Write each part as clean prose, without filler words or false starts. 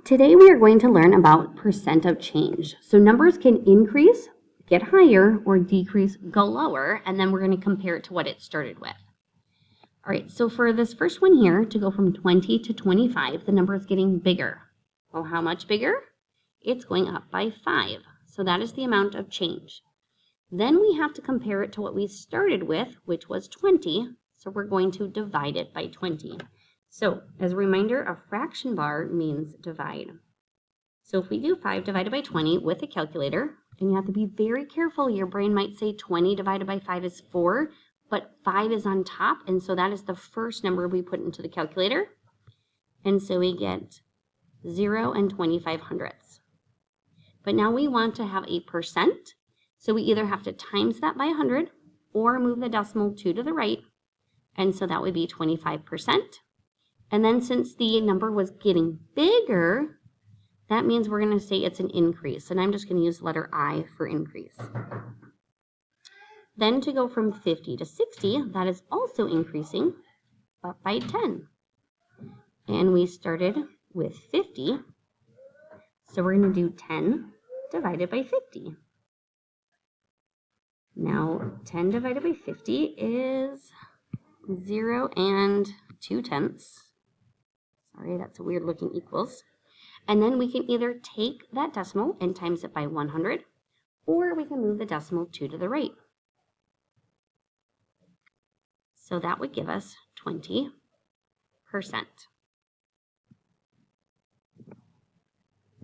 Today we are going to learn about percent of change. So numbers can increase, get higher, or decrease, go lower, and then we're going to compare it to what it started with. All right, so for this first one here, to go from 20 to 25, the number is getting bigger. Well, how much bigger? It's going up by 5. So that is the amount of change. Then we have to compare it to what we started with, which was 20. So we're going to divide it by 20. So as a reminder, a fraction bar means divide. So if we do 5 divided by 20 with a calculator, and you have to be very careful, your brain might say 20 divided by 5 is 4, but 5 is on top, and so that is the first number we put into the calculator. And so we get 0 and 25 hundredths. But now we want to have a percent, so we either have to times that by 100 or move the decimal 2 to the right, and so that would be 25%. And then since the number was getting bigger, that means we're going to say it's an increase, and I'm just going to use the letter I for increase. Then to go from 50 to 60, that is also increasing, but by 10. And we started with 50, so we're going to do 10 divided by 50. Now 10 divided by 50 is 0 and 2 tenths. Sorry, that's a weird looking equals. And then we can either take that decimal and times it by 100, or we can move the decimal 2 to the right. So that would give us 20%.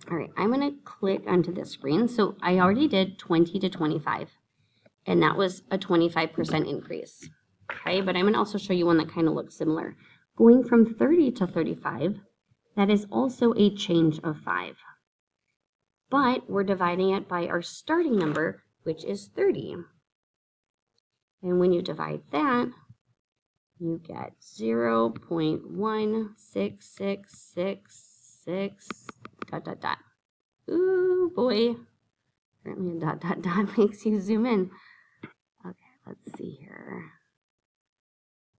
All right, I'm going to click onto this screen. So I already did 20 to 25, and that was a 25% increase. Okay, but I'm going to also show you one that kind of looks similar. Going from 30 to 35, that is also a change of 5. But we're dividing it by our starting number, which is 30. And when you divide that, you get 0.16666 ... Ooh, boy. Apparently a ... makes you zoom in. Okay, let's see here.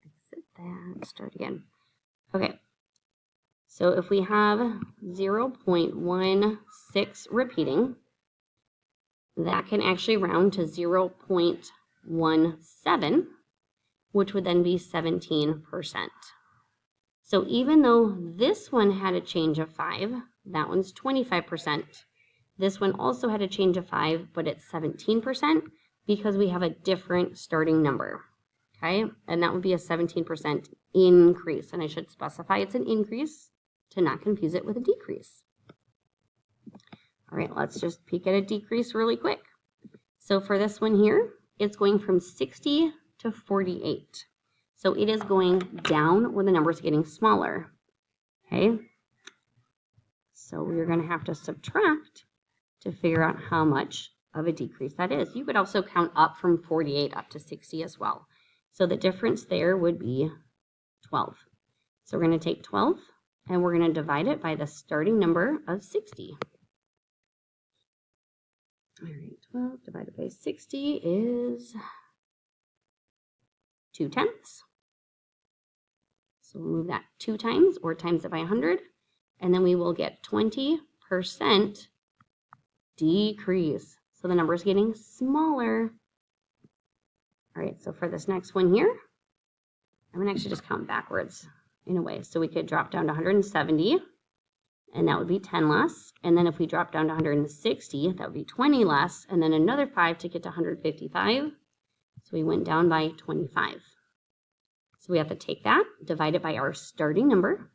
Exit that, start again. Okay, so if we have 0.16 repeating, that can actually round to 0.17, which would then be 17%. So even though this one had a change of 5, that one's 25%. This one also had a change of 5, but it's 17% because we have a different starting number. Okay, and that would be a 17% increase. And I should specify it's an increase to not confuse it with a decrease. All right, let's just peek at a decrease really quick. So for this one here, it's going from 60 to 48. So it is going down when the number is getting smaller. Okay, so we're going to have to subtract to figure out how much of a decrease that is. You could also count up from 48 up to 60 as well. So the difference there would be 12. So we're going to take 12 and we're going to divide it by the starting number of 60. All right, 12 divided by 60 is 2 tenths. So we'll move that 2 times or times it by 100, and then we will get 20% decrease. So the number is getting smaller. All right, so for this next one here, I'm going to actually just count backwards in a way. So we could drop down to 170, and that would be 10 less. And then if we drop down to 160, that would be 20 less, and then another 5 to get to 155. So we went down by 25. So we have to take that, divide it by our starting number,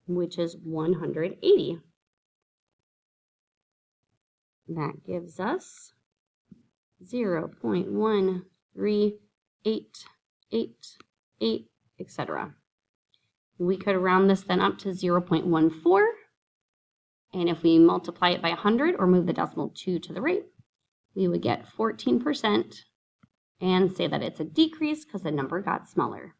which is 180. That gives us 0.138888, etc. We could round this then up to 0.14, and if we multiply it by 100 or move the decimal 2 to the right, we would get 14% and say that it's a decrease because the number got smaller.